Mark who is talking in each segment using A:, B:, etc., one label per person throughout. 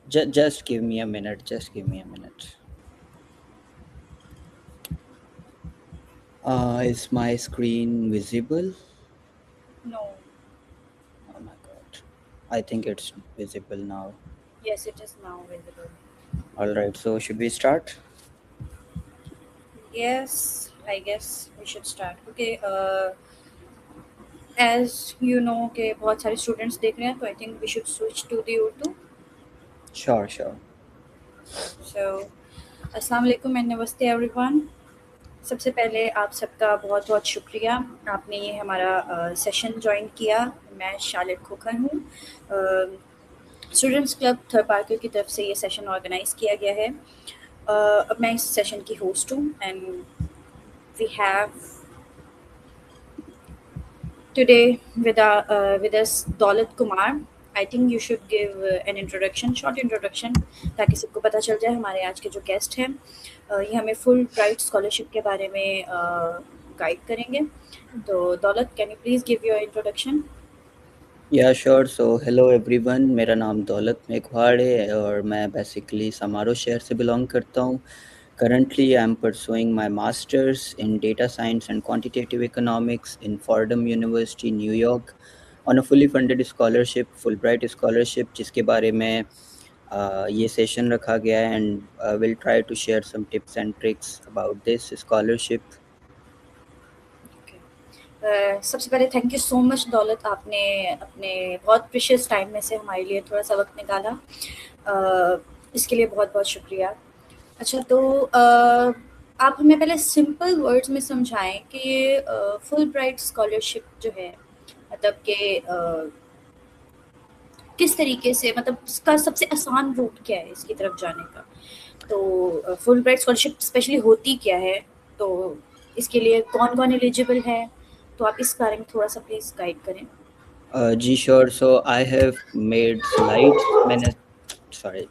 A: Just give me a minute. Just give me a minute. Is my screen visible?
B: No.
A: Oh my god. I think it's visible now.
B: Yes, it is now visible.
A: All right. So should we start?
B: Yes, I guess we should start. Okay. As you know कि बहुत सारे students देख रहे हैं तो I think we should switch to the Urdu.
A: Sure, sure.
B: So, अस्सलाम वालेकुम and नमस्ते everyone. सबसे पहले आप सबका बहुत बहुत शुक्रिया आपने ये हमारा सेशन ज्वाइन किया. मैं शालिद खोखर हूँ. स्टूडेंट्स क्लब थर्ड पार्कर की तरफ से ये सेशन ऑर्गेनाइज किया गया है. अब मैं इस सेशन की होस्ट हूँ and we have today with us Daulat Kumar. I think you should give an introduction, short introduction, ताकि सबको पता चल जाए हमारे आज के जो गेस्ट हैं. ये हमें फुल ब्राइट स्कॉलरशिप के बारे में गाइड करेंगे. तो दौलत, can you please give your introduction?
A: Yeah, sure. So hello everyone. मेरा नाम दौलत मेघवाड़ है और मैं बेसिकली समारो शहर से बिलोंग करता हूँ. Currently, I'm pursuing my master's in data science and quantitative economics in Fordham University, New York, on a fully funded scholarship, Fulbright scholarship, जिसके बारे में ये सेशन रखा गया है and we'll try to share some tips and tricks about this scholarship.
B: सबसे पहले thank you so much दौलत, आपने अपने बहुत प्रीशियस टाइम में से हमारे लिए थोड़ा सा वक्त निकाला. इसके लिए बहुत बहुत शुक्रिया. अच्छा, तो आप हमें पहले सिंपल वर्ड्स में समझाएं कि ये फुल ब्राइट स्कॉलरशिप जो है, मतलब कि किस तरीके से, मतलब इसका सबसे आसान रूट क्या है इसकी तरफ जाने का. तो फुल ब्राइट स्कॉलरशिप स्पेशली होती क्या है, तो इसके लिए कौन कौन एलिजिबल है, तो आप इस बारे में थोड़ा सा प्लीज़ गाइड करें.
A: जी sure. So I have made slides.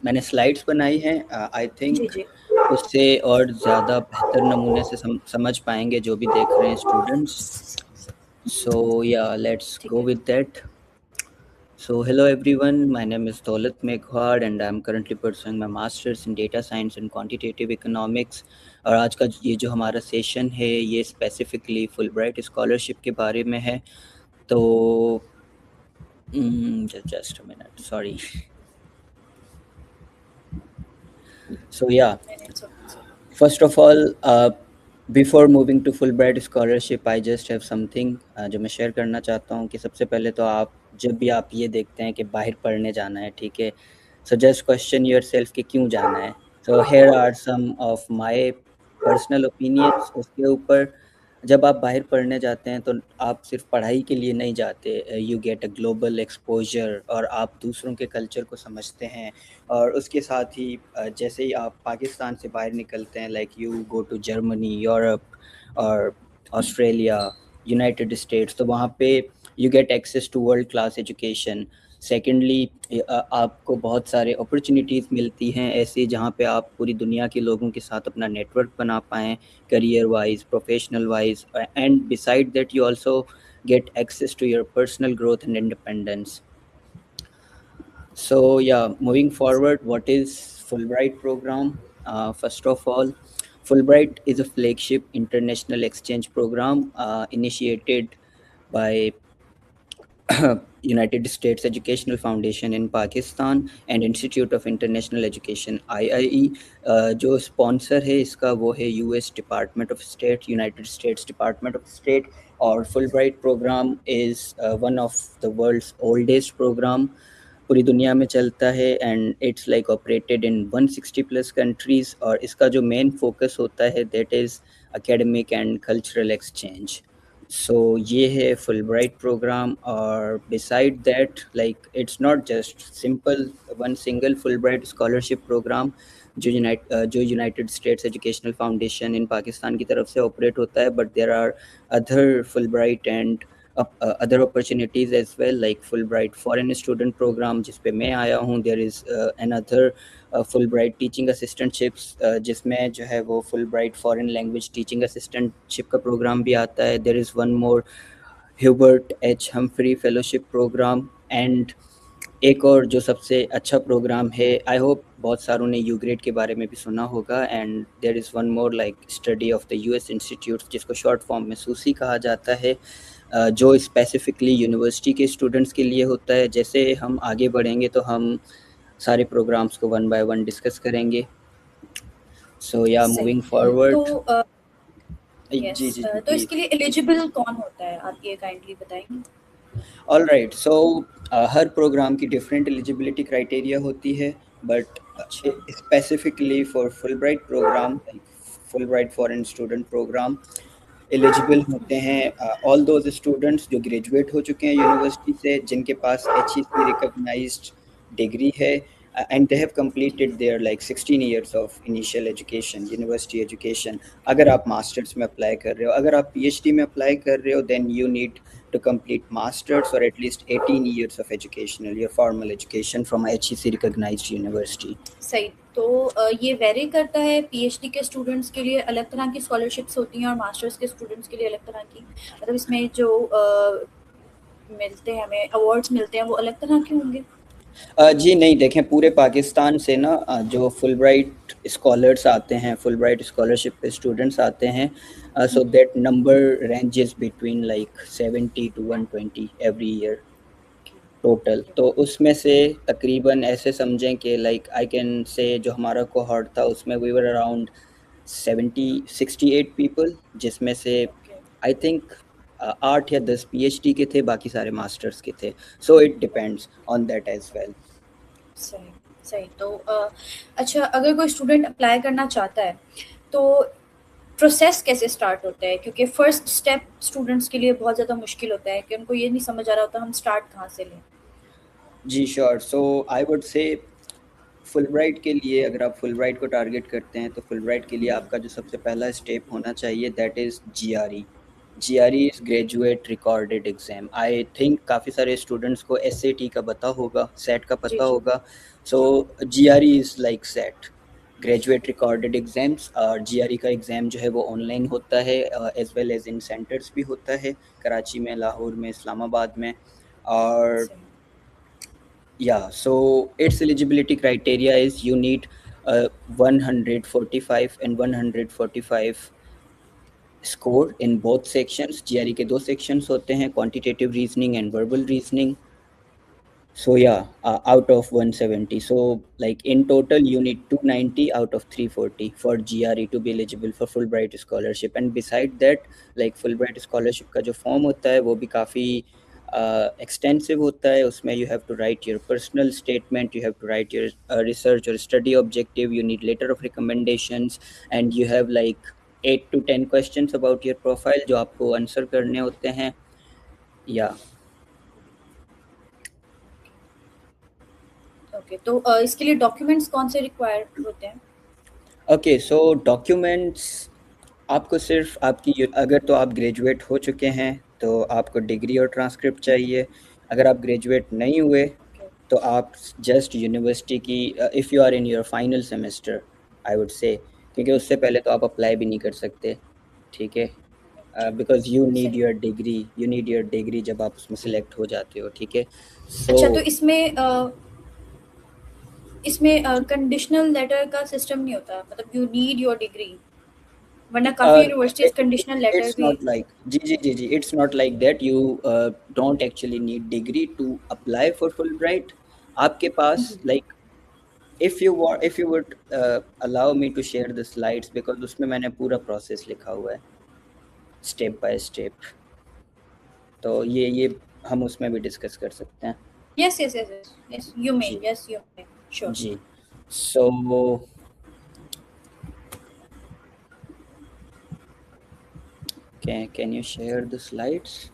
A: मैंने स्लाइड्स बनाई हैं. आई
B: जी
A: थिंक
B: जी.
A: उससे और ज़्यादा बेहतर नमूने से समझ पाएंगे जो भी देख रहे हैं स्टूडेंट्स. So yeah, let's
B: ठीक
A: go
B: है.
A: with that. So hello everyone, my name is Daulat Meghwad and I'm currently pursuing my master's in data science and quantitative economics. और आज का ये जो हमारा सेशन है ये स्पेसिफिकली फुलब्राइट स्कॉलरशिप के बारे में है. तो just a minute, sorry. So yeah, first of all, before moving to Fulbright scholarship, I just have something जो मैं शेयर करना चाहता हूँ कि सबसे पहले तो आप जब भी आप ये देखते हैं कि बाहर पढ़ने जाना है, ठीक है, so just question yourself कि क्यों जाना है. So here are some of my personal opinions उसके ऊपर. जब आप बाहर पढ़ने जाते हैं तो आप सिर्फ पढ़ाई के लिए नहीं जाते. You get a global exposure और आप दूसरों के कल्चर को समझते हैं. और उसके साथ ही जैसे ही आप पाकिस्तान से बाहर निकलते हैं, like you go to Germany, Europe और ऑस्ट्रेलिया, यूनाइटेड स्टेट्स, तो वहाँ पे you get access to world class education. Secondly, आपको बहुत सारे अपॉर्चुनिटीज़ मिलती हैं ऐसी जहाँ पे आप पूरी दुनिया के लोगों के साथ अपना नेटवर्क बना पाएँ, career wise, professional wise, and beside that you also get access to your personal growth and independence. So yeah, moving forward, what is Fulbright program? First of all, Fulbright is a flagship international exchange program initiated by United States Educational Foundation in Pakistan and Institute of International Education IIE. जो sponsor है इसका वो है US Department of State, United States Department of State. और Fulbright program is one of the world's oldest program. पूरी दुनिया में चलता है and it's like operated in 160 plus countries. और इसका जो मेन फोकस होता है that is academic and cultural exchange. So ये है फुलब्राइट प्रोग्राम. और beside that, like it's not just simple one single Fulbright scholarship program जो United States educational foundation in Pakistan की तरफ से ऑपरेट होता है, but there are other Fulbright and other opportunities as well, like Fulbright foreign student program जिस पे मैं आया हूँ. There is another Fulbright teaching assistantships जिसमें जो है वो Fulbright foreign language teaching assistantship का program भी आता है. There is one more Hubert H. Humphrey fellowship program. And एक और जो सबसे अच्छा प्रोग्राम है, आई होप बहुत सारों ने यू ग्रेड के बारे में भी सुना होगा, and there is one more like study of the US institute, जिसको शॉर्ट फॉर्म में सूसी कहा जाता है, जो स्पेसिफिकली यूनिवर्सिटी के स्टूडेंट्स के लिए होता है। जैसे हम आगे बढ़ेंगे तो हम सारे प्रोग्राम्स को वन बाय वन डिस्कस करेंगे। सो या
B: सही।
A: मूविंग
B: तो
A: फॉरवर्ड।
B: यस,
A: जी जी जी
B: तो
A: प्लीज़।
B: इसके लिए एलिजिबल कौन होता है, आप ये काइंडली बताएंगे?
A: ऑल राइट, सो हर प्रोग्राम की डिफरेंट एलिजिबिलिटी क्राइटेरिया होती है, बट
B: अच्छा।
A: Specifically for Fulbright program, like Fulbright foreign student program, eligible होते हैं ऑल दोज स्टूडेंट्स जो ग्रेजुएट हो चुके हैं यूनिवर्सिटी से, जिनके पास HEC रिकॉग्नाइज्ड डिग्री है, and they have completed their like 16 years of initial education, university education. अगर आप मास्टर्स में अप्लाई कर रहे हो, अगर आप PhD में अप्लाई कर रहे हो, then you need to complete masters or at least 18 years of educational, your formal education from a HEC recognized university.
B: सही। तो ये वेरी करता है, पीएचडी के स्टूडेंट्स के लिए अलग तरह की स्कॉलरशिप्स होती हैं और मास्टर्स के स्टूडेंट्स के लिए अलग तरह की, मतलब इसमें जो मिलते हैं, हमें अवार्ड्स मिलते हैं, वो अलग तरह के होंगे?
A: जी नहीं, देखें पूरे पाकिस्तान से ना जो फुलब्राइट स्कॉलर्स आते हैं, फुलब्राइट स्कॉलरशिप पे स्टूडेंट्स आते हैं, so that number ranges between like 70 to 120 every year total. तो उसमें से तकरीबन ऐसे समझें कि लाइक आई कैन से जो हमारा कोहॉर्ट था उसमें वी वर अराउंड 68 पीपल, जिसमें से आई थिंक 8 या 10 PhD के थे, बाकी सारे मास्टर्स के थे। So it depends on that as well.
B: सही, सही। तो अच्छा, अगर कोई स्टूडेंट अप्लाई करना चाहता है तो प्रोसेस कैसे स्टार्ट होता है? क्योंकि फर्स्ट स्टेप स्टूडेंट्स के लिए बहुत ज़्यादा मुश्किल होता है कि उनको ये नहीं समझ आ रहा होता हम स्टार्ट कहाँ से लें।
A: जी sure, so I would say Fulbright के लिए, अगर आप फुलब्राइट को टारगेट करते हैं तो फुलब्राइट के लिए आपका जो सबसे पहला स्टेप होना चाहिए that is GRE। GRE is graduate recorded exam. I think काफ़ी सारे स्टूडेंट्स को SAT का पता होगा, सेट का
B: जी
A: पता
B: जी।
A: होगा। सो GRE is like set, graduate recorded exams. और GRE का एग्ज़ाम जो है वो ऑनलाइन होता है, as well as in centres भी होता है, कराची में, लाहौर में, इस्लामाबाद में। और
B: सही।
A: yeah, so its eligibility criteria is you need 145 and 145 score in both sections. GRE के 2 sections होते हैं, quantitative reasoning and verbal reasoning. So yeah, out of 170. So like in total you need 290 out of 340 for GRE to be eligible for Fulbright scholarship. And beside that, like Fulbright scholarship का जो form होता है वो भी काफ़ी extensive होता है। उसमें you have to write your personal statement, you have to write your research or study objective, you need letter of recommendations, and you have like 8 to 10 questions about your profile जो आपको answer करने होते हैं। Yeah.
B: Okay, तो इसके लिए documents कौन से रिक्वायर्ड होते हैं?
A: ओके, सो डॉक्यूमेंट्स आपको सिर्फ आपकी, अगर तो आप ग्रेजुएट हो चुके हैं तो आपको डिग्री और ट्रांसक्रिप्ट चाहिए। अगर आप ग्रेजुएट नहीं हुए तो आप जस्ट यूनिवर्सिटी की, if you are in your final semester I would say, क्योंकि उससे पहले तो आप अप्लाई भी नहीं कर सकते, ठीक है, बिकॉज
B: सही।
A: यू नीड योर डिग्री जब आप उसमें सेलेक्ट हो जाते हो, ठीक है।
B: अच्छा,
A: सो
B: तो इसमें कंडीशनल लेटर का सिस्टम नहीं होता, मतलब यू नीड योर डिग्री, वरना काफ़ी यूनिवर्सिटीज़ कंडीशनल लेटर
A: it's
B: भी।
A: not like ji, it's not like that you don't actually need degree to apply for Fulbright। आपके पास like if you would allow me to share the slides, because उसमें मैंने पूरा process लिखा हुआ है step by step, तो ये हम उसमें भी डिस्कस कर सकते हैं।
B: Yes yes yes yes yes, you may,
A: जी
B: यस यू मे, श्योर।
A: जी, so can you share the slides?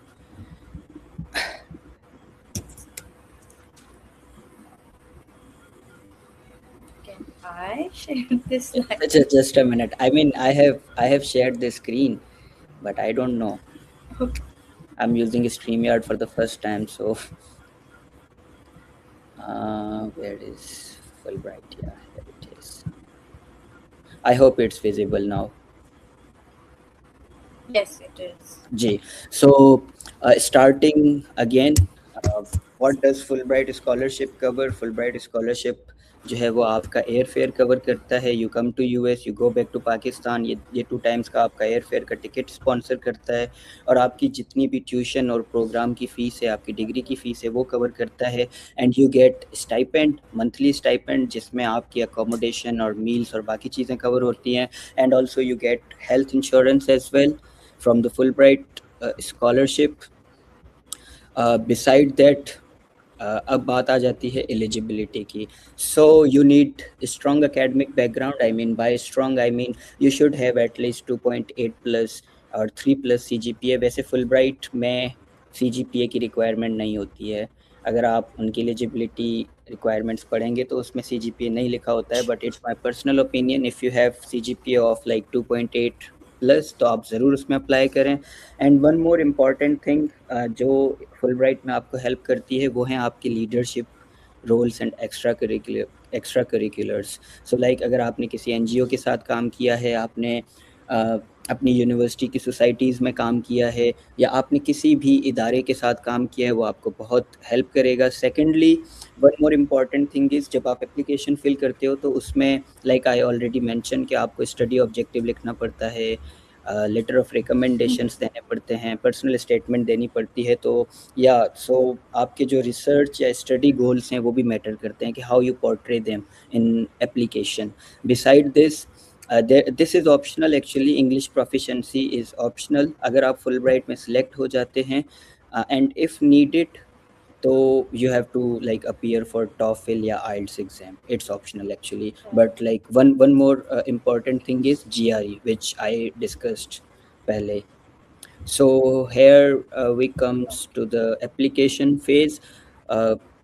B: Can I share this slide?
A: Just a minute, I mean I have shared the screen, but I don't know, I'm using StreamYard for the first time, so where is Fulbright? Yeah, here it is. I hope it's visible now.
B: Yes, it is.
A: जी, so starting again, what does Fulbright scholarship cover? Fulbright scholarship जो है वो आपका air fare cover करता है। You come to US, you go back to Pakistan, ये 2 times का आपका एयर फेयर का टिकट स्पॉन्सर करता है, और आपकी जितनी भी ट्यूशन और प्रोग्राम की फ़ीस है, आपकी डिग्री की फ़ीस है, वो कवर करता है। And you get stipend, monthly stipend, जिसमें आपकी अकोमोडेशन और मील्स और बाकी चीज़ें कवर होती हैं। And also you get health insurance as well from the Fulbright scholarship. Beside that, अब बात आ जाती है एलिजिबिलिटी की। So you need strong academic background. I mean by strong I mean you should have at least 2.8 plus और 3 plus CGPA. वैसे Fulbright में CGPA की रिक्वायरमेंट नहीं होती है। अगर आप उनकी एलिजिबिलिटी रिक्वायरमेंट्स पढ़ेंगे तो उसमें सीजीपीए नहीं लिखा होता है, but it's my personal opinion, if you have CGPA of like 2.8 plus तो आप ज़रूर उसमें अप्लाई करें। And one more important thing जो फुलब्राइट में आपको हेल्प करती है, वो है आपकी leadership roles and extra curriculars. So like अगर आपने किसी एनजीओ के साथ काम किया है, आपने अपनी यूनिवर्सिटी की सोसाइटीज़ में काम किया है, या आपने किसी भी इदारे के साथ काम किया है, वो आपको बहुत हेल्प करेगा। Secondly, one more important thing is, जब आप एप्लीकेशन फिल करते हो तो उसमें लाइक आई ऑलरेडी मेंशन कि आपको स्टडी ऑब्जेक्टिव लिखना पड़ता है, लेटर ऑफ रिकमेंडेशंस देने पड़ते हैं, पर्सनल स्टेटमेंट देनी पड़ती है। तो या सो आपके जो रिसर्च या स्टडी गोल्स हैं वो भी मैटर करते हैं कि how you portray them in application. Beside this, this is optional actually, English proficiency is optional अगर आप फुलब्राइट में सिलेक्ट हो जाते हैं। एंड इफ़ नीडेड तो you have to like appear for TOEFL या IELTS exam. It's optional actually, but like one more important thing is GRE, which I discussed पहले. So here we comes to the application phase.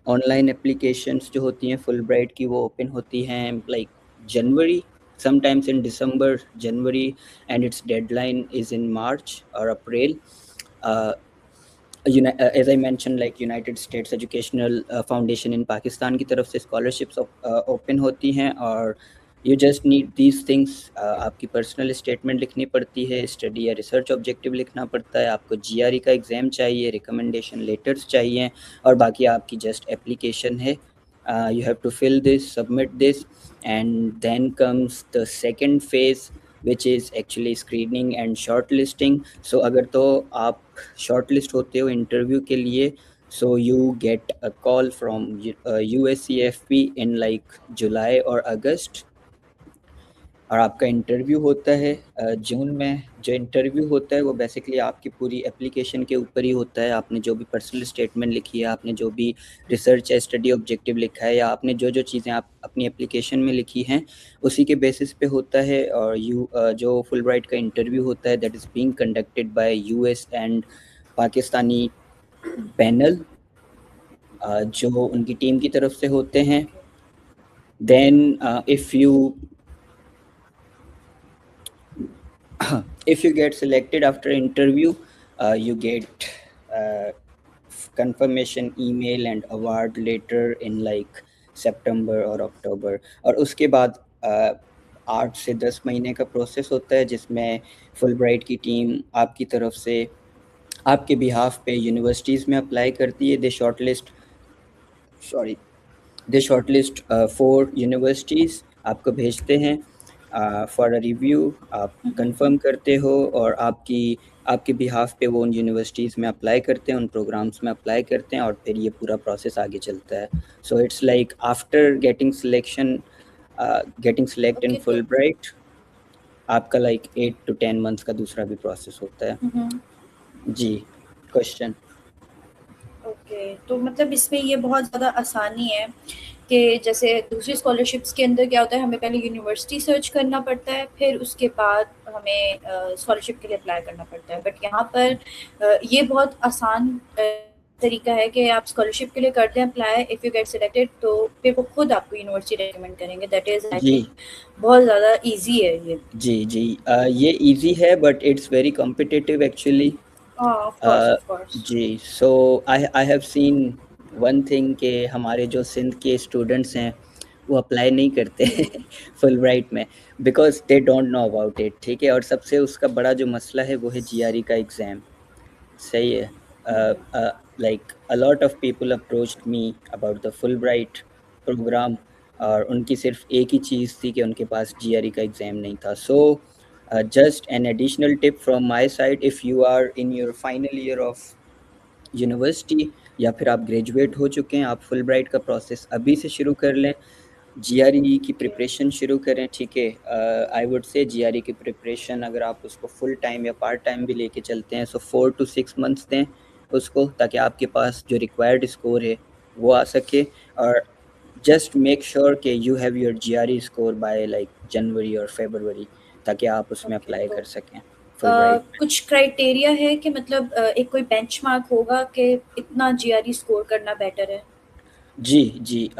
A: Online applications जो होती हैं Fulbright की, वो open होती हैं like January, sometimes in December, January, and its deadline is in March और April. As I mentioned, like United States educational foundation in Pakistan की तरफ से स्कॉलरशिप्स ओपन होती हैं, और you just need these things. आपकी पर्सनल स्टेटमेंट लिखनी पड़ती है, स्टडी या रिसर्च ऑब्जेक्टिव लिखना पड़ता है, आपको जीआरई का एग्ज़ाम चाहिए, रिकमेंडेशन लेटर्स चाहिए, और बाकी आपकी जस्ट एप्लीकेशन है। You have to fill this, submit this, and then comes the second phase, which is actually screening and shortlisting. So अगर तो आप shortlist होते हो इंटरव्यू के लिए, so you get a call from USCFP in like जुलाई और अगस्त, और आपका इंटरव्यू होता है जून में। जो इंटरव्यू होता है वो बेसिकली आपकी पूरी एप्लीकेशन के ऊपर ही होता है। आपने जो भी पर्सनल स्टेटमेंट लिखी है, आपने जो भी रिसर्च या स्टडी ऑब्जेक्टिव लिखा है, या आपने जो जो चीज़ें आप अपनी एप्लीकेशन में लिखी हैं, उसी के बेसिस पे होता है। और जो फुलब्राइट का इंटरव्यू होता है, that is being conducted by US and Pakistani panel, जो उनकी टीम की तरफ से होते हैं। Then if you get selected after interview, you get confirmation email and award later in like सितंबर और अक्टूबर। और उसके बाद 8 से 10 महीने का प्रोसेस होता है, जिसमें फुलब्राइट की टीम आपकी तरफ से आपके बिहाफ पे यूनिवर्सिटीज़ में अप्लाई करती है। दे शॉर्टलिस्ट 4 यूनिवर्सिटीज़ आपको भेजते हैं फॉर अ रिव्यू। आप कंफर्म करते हो, और आपके बिहाफ पे वो उन यूनिवर्सिटीज़ में अप्लाई करते हैं, उन प्रोग्राम्स में अप्लाई करते हैं, और फिर ये पूरा प्रोसेस आगे चलता है। So it's like after getting select in
B: okay, तो
A: फुलब्राइट, आपका लाइक 8 to 10 मंथ्स का दूसरा भी प्रोसेस होता है। जी, क्वेश्चन।
B: ओके, तो मतलब इसमें ये बहुत ज़्यादा आसानी है कि जैसे दूसरी स्कॉलरशिप्स के अंदर क्या होता है, हमें पहले यूनिवर्सिटी सर्च करना पड़ता है, फिर उसके बाद हमें स्कॉलरशिप के लिए अप्लाई करना पड़ता है। बट यहाँ पर ये बहुत आसान तरीका है कि आप स्कॉलरशिप के लिए कर दें apply, if you get selected तो फिर वो खुद आपको यूनिवर्सिटी रेकमेंड करेंगे। दैट इज़ आई
A: जी
B: थिंक बहुत ज़्यादा ईजी है ये।
A: जी, ये इजी है, but it's very competitive actually.
B: Of course, of course.
A: जी, so I have seen one thing कि हमारे जो सिंध के स्टूडेंट्स हैं वो अप्लाई नहीं करते फुलब्राइट में, because they don't know about it. ठीक है, और सबसे उसका बड़ा जो मसला है वो है जीआरई का एग्ज़ाम। सही है। like a lot of people approached me about the Fulbright program, और उनकी सिर्फ एक ही चीज़ थी कि उनके पास GRE का एग्ज़ाम नहीं था. So just an additional tip from my side, if you are in your final year of university या फिर आप ग्रेजुएट हो चुके हैं, आप फुल ब्राइट का प्रोसेस अभी से शुरू कर लें. GRE की प्रिपरेशन शुरू करें, ठीक है. आई वुड से GRE की प्रिपरेशन अगर आप उसको फुल टाइम या पार्ट टाइम भी लेके चलते हैं, सो 4 to 6 मंथ्स दें उसको, ताकि आपके पास जो रिक्वायर्ड स्कोर है वो आ सके. और जस्ट मेक श्योर कि you have your GRE score by like January और फरवरी, ताकि आप उसमें अप्लाई कर सकें फुल ब्राइट.
B: कुछ क्राइटेरिया है कि मतलब एक कोई बेंचमार्क होगा कि इतना GRE स्कोर करना बेटर है?
A: जी.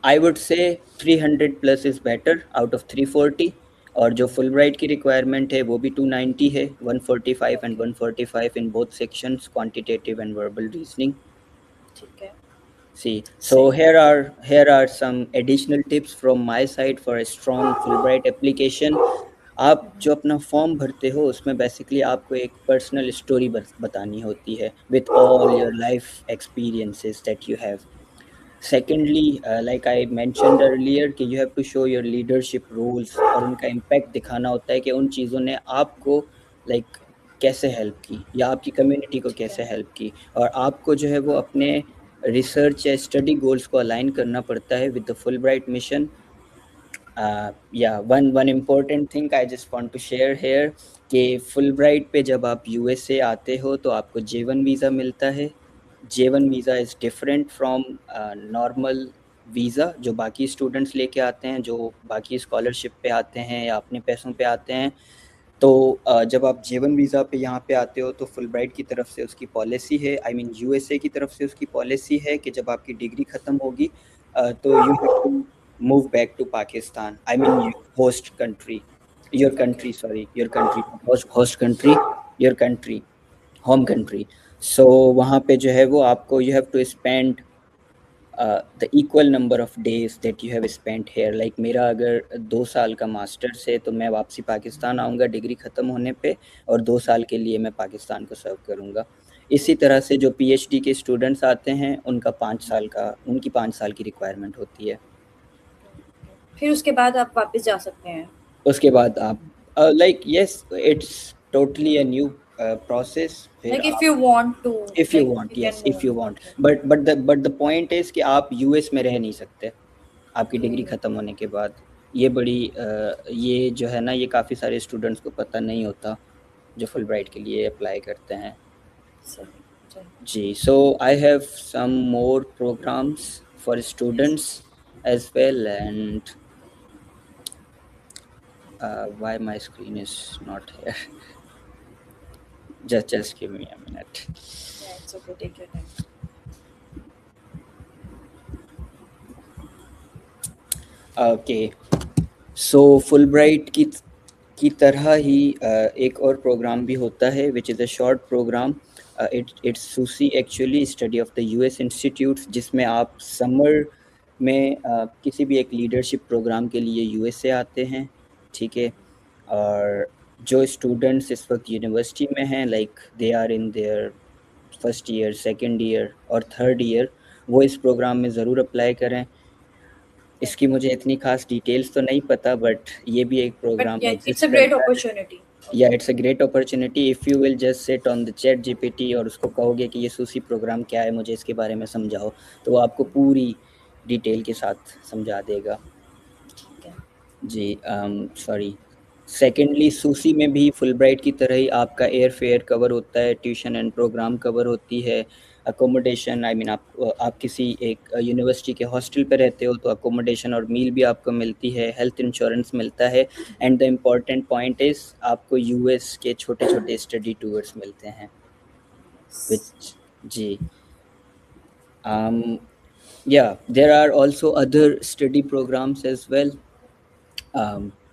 A: आई वुड से 300 plus is better out of 340. और जो फुल ब्राइट की रिक्वायरमेंट है वो भी 290 है, 145 and 145 in both sections, quantitative and verbal reasoning.
B: ठीक है.
A: See, so here are some additional tips from my side for a strong Fulbright application. आप जो अपना फॉर्म भरते हो उसमें बेसिकली आपको एक पर्सनल स्टोरी बतानी होती है with all your life experiences that you have. Secondly, like I mentioned earlier कि you have to show your leadership roles, और उनका impact दिखाना होता है कि उन चीज़ों ने आपको like कैसे हेल्प की या आपकी कम्युनिटी को कैसे हेल्प की. और आपको जो है वो अपने रिसर्च या स्टडी गोल्स को अलाइन करना पड़ता है with the Fulbright mission. One important thing I just want to share here कि फुलब्राइट पे जब आप USA आते हो तो आपको J1 वीज़ा मिलता है. J1 visa is different from normal visa जो बाकी स्टूडेंट्स लेके आते हैं, जो बाकी स्कॉलरशिप पे आते हैं या अपने पैसों पे आते हैं. तो जब आप J1 वीज़ा पे यहाँ पे आते हो तो फुलब्राइट की तरफ से उसकी पॉलिसी है, आई मीन USA की तरफ से उसकी पॉलिसी है कि जब आपकी डिग्री ख़त्म होगी तो you have to move back to Pakistan, I mean host country, your country, sorry your country, host country, your country, home country. So वहाँ पे जो है वो आपको you have to spend the equal number of days that you have spent here. Like मेरा अगर 2 साल का मास्टर्स है तो मैं वापसी पाकिस्तान आऊँगा डिग्री ख़त्म होने पे, और 2 साल के लिए मैं पाकिस्तान को सर्व करूँगा. इसी तरह से जो PhD के स्टूडेंट्स आते हैं उनकी 5 साल की रिक्वायरमेंट होती है.
B: फिर उसके बाद आप वापस जा सकते हैं?
A: उसके बाद आप like yes, it's totally a new process.
B: Like if you want to,
A: if you
B: like
A: want,
B: you
A: yes,
B: can
A: if you
B: move.
A: want,
B: Okay.
A: but the point is कि आप US में रह नहीं सकते आपकी डिग्री ख़त्म होने के बाद. ये बड़ी ये जो है ना, ये काफ़ी सारे स्टूडेंट्स को पता नहीं होता जो फुलब्राइट के लिए अप्लाई करते हैं. जी. So I have some more programs for students as well, and why my screen is not here? Just give me a minute.
B: Yeah, it's okay. Take your time.
A: Okay. So Fulbright की तरह ही एक और program भी होता है which is a short program. It's SUSI actually, study of the US institutes, जिसमें आप समर में किसी भी एक लीडरशिप प्रोग्राम के लिए USA आते हैं, ठीक है. और जो स्टूडेंट्स इस वक्त यूनिवर्सिटी में हैं, like they are in their first year, second year और थर्ड ईयर, वो इस प्रोग्राम में ज़रूर अप्लाई करें. इसकी मुझे इतनी खास डिटेल्स तो नहीं पता, बट ये भी एक program
B: But yeah, it's
A: exist
B: a great
A: करता है.
B: opportunity.
A: या it's a great opportunity if you will just sit on the chat GPT और उसको कहोगे कि ये सूसी प्रोग्राम क्या है, मुझे इसके बारे में समझाओ, तो वो आपको पूरी डिटेल के साथ समझा देगा. जी. सॉरी. सेकेंडली, सूसी में भी फुलब्राइट की तरह ही आपका एयर फेयर कवर होता है, ट्यूशन एंड प्रोग्राम कवर होती है, अकोमोडेशन, आई मीन आप किसी एक यूनिवर्सिटी के हॉस्टल पे रहते हो तो अकोमोडेशन और मील भी आपको मिलती है, हेल्थ इंश्योरेंस मिलता है, and the important point is आपको US के छोटे छोटे स्टडी टूर्स मिलते हैं विच. जी. Yeah, there are also other study programs as well.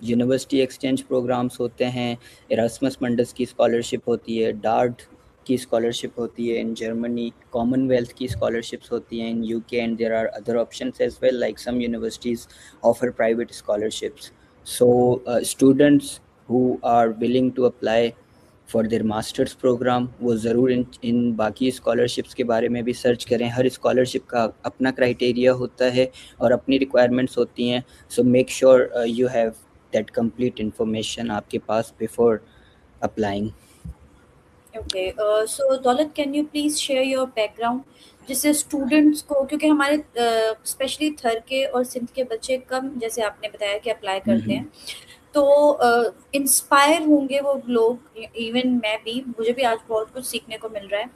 A: University exchange programs होते हैं, एरास्मस मंडस की स्कॉलरशिप होती है, डार्ट की स्कॉलरशिप होती है इन जर्मनी, कॉमनवेल्थ की स्कॉलरशिप्स होती हैं in UK, and there are other options as well, like some universities offer private scholarships. So students who are willing to apply for their masters program, वो ज़रूर इन बाकी scholarships के बारे में भी सर्च करें। हर स्कॉलरशिप का अपना क्राइटेरिया होता है और अपनी रिक्वायरमेंट्स होती हैं। So make sure you have that complete information आपके पास बिफोर अप्लाइंग।
B: ओके, सो दौलत, can you please share your background, जिससे स्टूडेंट्स को, क्योंकि हमारे स्पेशली थर के और सिंध के बच्चे कम, जैसे आपने बताया कि अप्लाई करते हैं, तो इंस्पायर होंगे वो लोग, इवन मैं भी, मुझे भी आज बहुत कुछ सीखने को मिल रहा है।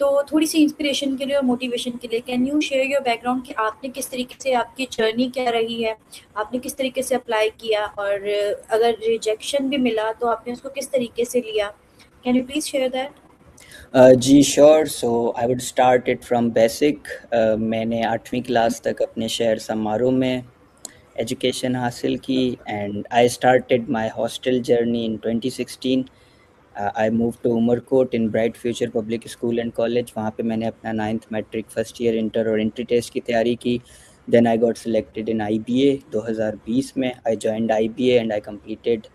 B: तो थोड़ी सी इंस्पिरेशन के लिए और मोटिवेशन के लिए can you share your background कि आपने किस तरीके से, आपकी जर्नी क्या रही है, आपने किस तरीके से अप्लाई किया, और अगर रिजेक्शन भी मिला तो आपने उसको किस तरीके से लिया? Can you please share that?
A: जी sure. So I would start it from basic. मैंने 8वीं क्लास तक अपने शहर समारोह में एजुकेशन हासिल की and I started my hostel journey in 2016। I move to Umerkot in Bright Future Public School and college. वहाँ पे मैंने अपना 9th मैट्रिक, फर्स्ट ईयर इंटर और एंट्री टेस्ट की तैयारी की। Then I got selected in IBA 2020 में। I joined IBA and I completed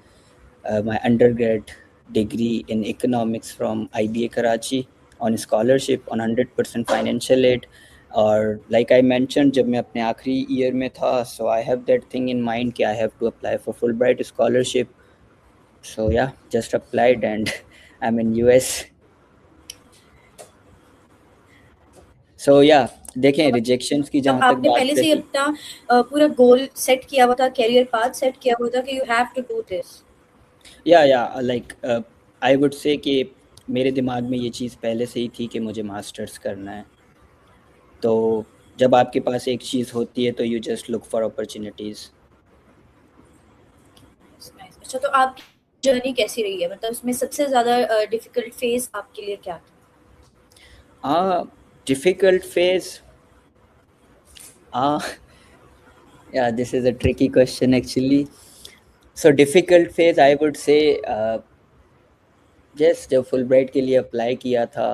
A: my undergrad degree in economics from IBA Karachi on scholarship on 100% financial aid. और like I mentioned, जब मैं अपने आखिरी ईयर में था, so I have that thing in mind कि I have to apply for Fulbright scholarship. So yeah, just applied and I'm in US. So yeah, देखें rejections की
B: तब
A: जहाँ तक
B: आपने
A: बात
B: पहले से ही
A: रही।
B: अपना पूरा गोल सेट किया हुआ था, कैरियर पाथ सेट किया हुआ था कि you have to do this?
A: या लाइक आई वुड से कि मेरे दिमाग में ये चीज़ पहले से ही थी कि मुझे मास्टर्स करना है। तो जब आपके पास एक चीज़ होती है तो you just look for opportunities.
B: अच्छा, तो आपकी जर्नी कैसी रही है, मतलब उसमें सबसे ज्यादा डिफिकल्ट फेज आपके लिए क्या था?
A: डिफ़िकल्ट फेज़, या this is a tricky question actually. So difficult phase I would से जस्ट जब फुलब्राइट के लिए अप्लाई किया था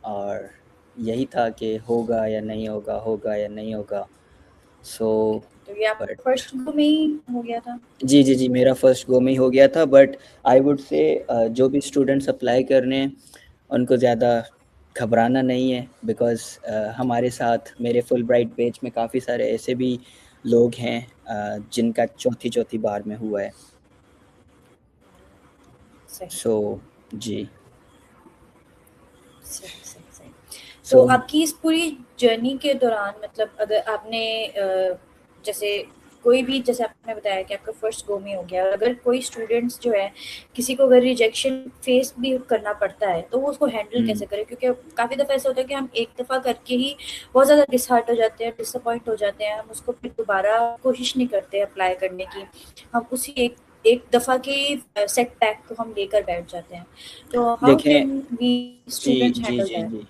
A: और यही था कि होगा या नहीं होगा, होगा या नहीं होगा। सो
B: तो ये आप
A: बट
B: फर्स्ट गो में ही हो गया था?
A: जी, मेरा फर्स्ट गो में ही हो गया था। बट आई वुड से जो भी स्टूडेंट्स अप्लाई कर रहे हैं उनको ज़्यादा घबराना नहीं है, बिकॉज़ हमारे साथ मेरे फुलब्राइट बैच में काफ़ी सारे ऐसे भी लोग हैं जिनका चौथी बार में हुआ है।
B: सही
A: सो जी।
B: सही सही सही।
A: सो
B: तो आपकी इस पूरी जर्नी के दौरान, मतलब अगर आपने जैसे कोई भी, जैसे आपने बताया कि आपका फर्स्ट गो में हो गया, और अगर कोई स्टूडेंट्स जो है, किसी को अगर रिजेक्शन फेस भी करना पड़ता है तो वो उसको हैंडल कैसे करें? क्योंकि काफ़ी दफ़ा ऐसा होता है कि हम एक दफ़ा करके ही बहुत ज़्यादा डिसहार्ट हो जाते हैं, डिसअपॉइंट हो जाते हैं, हम उसको फिर दोबारा कोशिश नहीं करते अप्लाई करने की, हम उसी एक एक दफ़ा के सेटबैक को हम लेकर बैठ जाते हैं। तो हाउ
A: देखें
B: कैन वी
A: जी,
B: स्टूडेंट्स
A: जी,
B: हैंडल
A: जी,
B: दैट?
A: जी।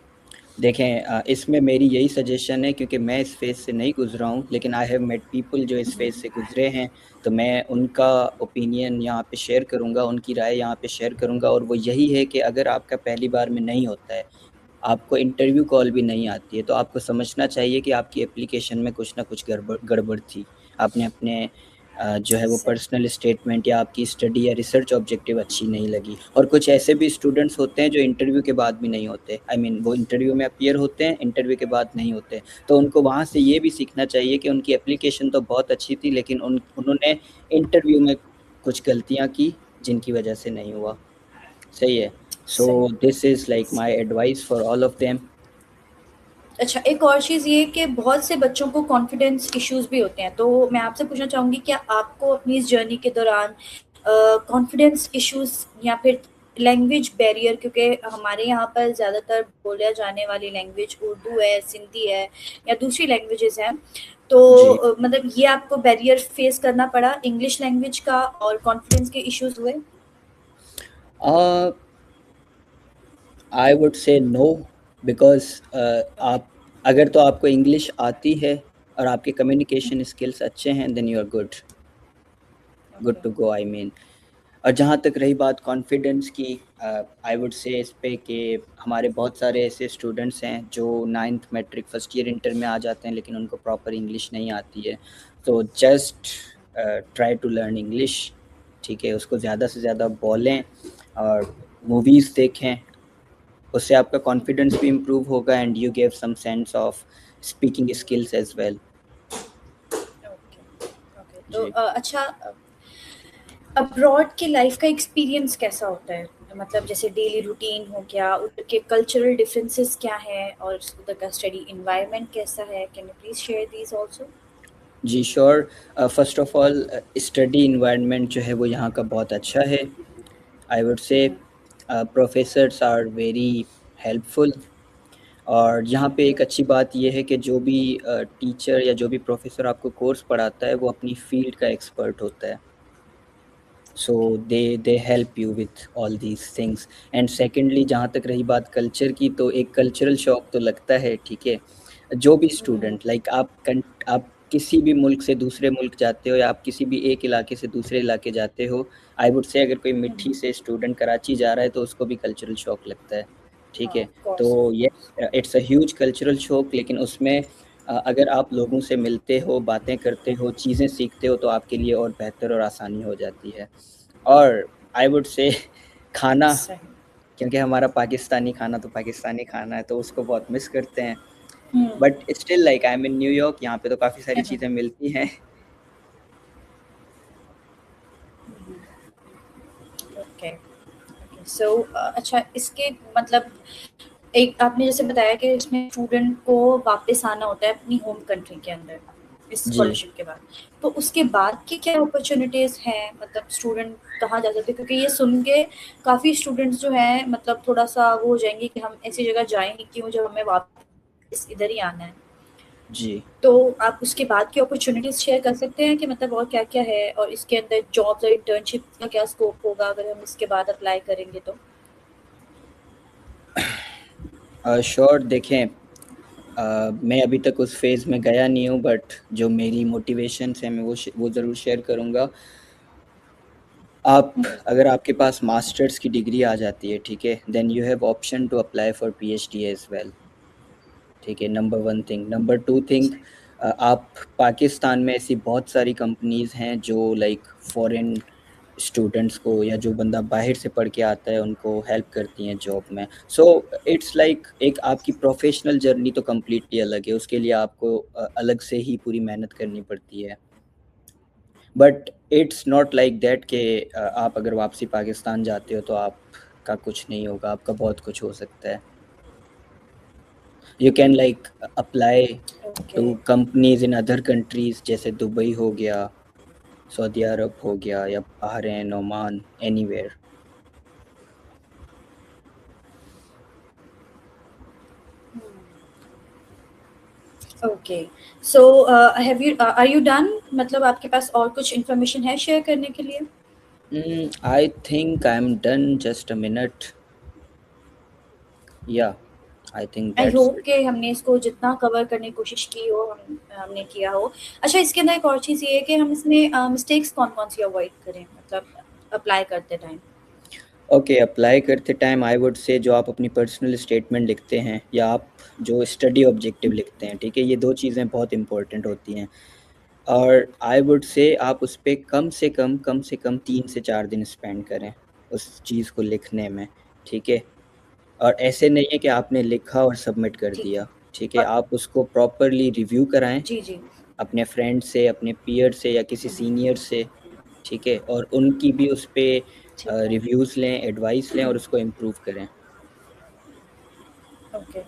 A: देखें इसमें मेरी यही सजेशन है, क्योंकि मैं इस फ़ेज़ से नहीं गुज़रा हूँ, लेकिन आई हैव मेट पीपल जो इस फ़ेज़ से गुज़रे हैं, तो मैं उनका ओपिनियन यहाँ पे शेयर करूँगा, उनकी राय यहाँ पे शेयर करूँगा। और वो यही है कि अगर आपका पहली बार में नहीं होता है, आपको इंटरव्यू कॉल भी नहीं आती है, तो आपको समझना चाहिए कि आपकी एप्लीकेशन में कुछ ना कुछ गड़बड़ गड़बड़ थी। आपने अपने जो है वो
B: सही।
A: पर्सनल स्टेटमेंट या आपकी स्टडी या रिसर्च ऑब्जेक्टिव अच्छी नहीं लगी। और कुछ ऐसे भी स्टूडेंट्स होते हैं जो इंटरव्यू के बाद भी नहीं होते। आई मीन वो इंटरव्यू में अपीयर होते हैं, इंटरव्यू के बाद नहीं होते। तो उनको वहाँ से ये भी सीखना चाहिए कि उनकी एप्लीकेशन तो बहुत अच्छी थी, लेकिन उन्होंने इंटरव्यू में कुछ गलतियाँ की जिनकी वजह से नहीं हुआ। सही है। सो
B: सही।
A: This is like my advice for all of them.
B: अच्छा, एक और चीज़ ये कि बहुत से बच्चों को कॉन्फिडेंस इश्यूज़ भी होते हैं, तो मैं आपसे पूछना चाहूँगी, क्या आपको अपनी इस जर्नी के दौरान कॉन्फिडेंस इश्यूज़ या फिर लैंग्वेज बैरियर, क्योंकि हमारे यहाँ पर ज़्यादातर बोला जाने वाली लैंग्वेज उर्दू है, सिंधी है या दूसरी लैंग्वेजेस हैं, तो
A: जी।
B: मतलब ये आपको बैरियर फेस करना पड़ा इंग्लिश लैंग्वेज का, और कॉन्फिडेंस के इश्यूज़ हुए?
A: Uh, I would say no, because
B: okay.
A: आप अगर तो आपको इंग्लिश आती है और आपके कम्युनिकेशन स्किल्स अच्छे हैं, then you are good good
B: okay.
A: To go, I mean. और जहाँ तक रही बात कॉन्फिडेंस की, आई वुड से इस पे कि हमारे बहुत सारे ऐसे स्टूडेंट्स हैं जो 9th मैट्रिक फर्स्ट ईयर इंटर में आ जाते हैं, लेकिन उनको प्रॉपर इंग्लिश नहीं आती है। तो just try to learn English. ठीक है, उसको ज़्यादा से ज़्यादा बोलें और मूवीज़ देखें, उससे आपका कॉन्फिडेंस भी इम्प्रूव होगा and you gave some sense of speaking skills as well.
B: Okay, okay. तो
A: जी।
B: अच्छा, अब्रॉड की लाइफ का एक्सपीरियंस कैसा होता है? मतलब जैसे डेली रूटीन हो गया, उधर के कल्चरल डिफरेंसेस क्या हैं और उधर का स्टडी एनवायरनमेंट कैसा है? Can you please share these also?
A: जी sure. First of all study environment जो है वो यहाँ का बहुत अच्छा है। I would say professors are very helpful. और यहाँ पे एक अच्छी बात ये है कि जो भी टीचर या जो भी प्रोफेसर आपको कोर्स पढ़ाता है वो अपनी फील्ड का एक्सपर्ट होता है। So
B: okay.
A: They help you with all these things. And secondly जहाँ तक रही बात कल्चर की, तो एक कल्चरल शॉक तो लगता है, ठीक है। जो भी स्टूडेंट लाइक आप किसी भी मुल्क से दूसरे मुल्क जाते हो या आप किसी भी एक इलाके से दूसरे इलाके जाते हो, आई वुड से अगर कोई मिट्टी से स्टूडेंट कराची जा रहा है तो उसको भी कल्चरल शॉक लगता है, ठीक
B: हाँ,
A: है।
B: ऑफ कोर्स,
A: तो
B: ऑफ
A: ये
B: course.
A: It's a huge cultural shock, लेकिन उसमें अगर आप लोगों से मिलते हो, बातें करते हो, चीज़ें सीखते हो तो आपके लिए और बेहतर और आसानी हो जाती है। और आई वुड से खाना,
B: सही।
A: क्योंकि हमारा पाकिस्तानी खाना तो पाकिस्तानी खाना है तो उसको बहुत मिस करते हैं।
B: हुँ।
A: But still like I am in New York, यहाँ पे तो काफ़ी सारी चीज़ें मिलती हैं।
B: Okay, okay. सो अच्छा, इसके मतलब एक आपने जैसे बताया कि इसमें स्टूडेंट को वापस आना होता है अपनी होम कंट्री के अंदर इस
A: जी।
B: स्कॉलरशिप के बाद। तो उसके बाद की क्या अपॉर्चुनिटीज़ हैं? मतलब स्टूडेंट कहाँ जा सकते हैं? क्योंकि ये सुन के काफ़ी स्टूडेंट्स जो हैं मतलब थोड़ा-सा वो हो जाएँगे कि हम ऐसी जगह जाएँ ही क्यों जब हमें वापस इधर ही आना है।
A: जी।
B: तो आप उसके बाद की अपॉर्चुनिटीज़ शेयर कर सकते हैं कि मतलब और क्या-क्या है और इसके अंदर जॉब्स और इंटर्नशिप का क्या स्कोप होगा अगर हम इसके बाद अप्लाई करेंगे तो?
A: श्योर। देखें, मैं अभी तक उस फेज़ में गया नहीं हूँ, बट जो मेरी मोटिवेशंस हैं मैं वो ज़रूर शेयर करूँगा। आप
B: हुँ,
A: अगर आपके पास मास्टर्स की डिग्री आ जाती है, ठीक है, then you have option to apply for PhD as well, ठीक है, नंबर 1 थिंग। नंबर 2 थिंग, आप पाकिस्तान में ऐसी बहुत सारी कंपनीज़ हैं जो लाइक फॉरेन स्टूडेंट्स को या जो बंदा बाहर से पढ़ के आता है उनको हेल्प करती हैं जॉब में। सो इट्स लाइक एक आपकी प्रोफेशनल जर्नी तो कम्प्लीटली अलग है, उसके लिए आपको अलग से ही पूरी मेहनत करनी पड़ती है। But it's not like that कि आप अगर वापसी पाकिस्तान जाते हो तो आपका कुछ नहीं होगा, आपका बहुत कुछ हो सकता है। You can like apply
B: okay.
A: To companies in other countries, जैसे दुबई हो गया, सऊदी अरब हो गया, या Bahrain, Oman, anywhere.
B: Okay. So have you are you done? मतलब आपके पास और कुछ इन्फॉर्मेशन है शेयर करने के लिए?
A: I think I am done, just a minute. Yeah I think
B: I
A: that's
B: hope
A: it.
B: कि हमने इसको जितना कवर करने की कोशिश की हो हमने किया हो। अच्छा, इसके अंदर एक और चीज़ ये है कि हम इसमें मिस्टेक्स कौन-कौन सी अवॉइड करें मतलब अप्लाई करते टाइम?
A: ओके, अप्लाई करते टाइम आई वुड से जो आप अपनी पर्सनल स्टेटमेंट लिखते हैं या आप जो स्टडी ऑब्जेक्टिव लिखते हैं, ठीक है, ये 2 चीज़ें बहुत इम्पोर्टेंट होती हैं। और आई वुड से आप उस पे कम से कम 3 से 4 दिन स्पेंड करें, उस चीज़ को लिखने में, ठीक है? और ऐसे नहीं है कि आपने लिखा और सबमिट कर
B: जी।
A: दिया, ठीक है?
B: और
A: आप उसको प्रॉपरली रिव्यू कराएँ,
B: जी, जी।
A: अपने फ्रेंड से, अपने पीयर से या किसी
B: हुँ, हुँ।
A: सीनियर से, ठीक है? और उनकी भी उस पे
B: ठीक है।
A: रिव्यूज़ लें, एडवाइस लें और उसको इम्प्रूव करें।
B: ओके।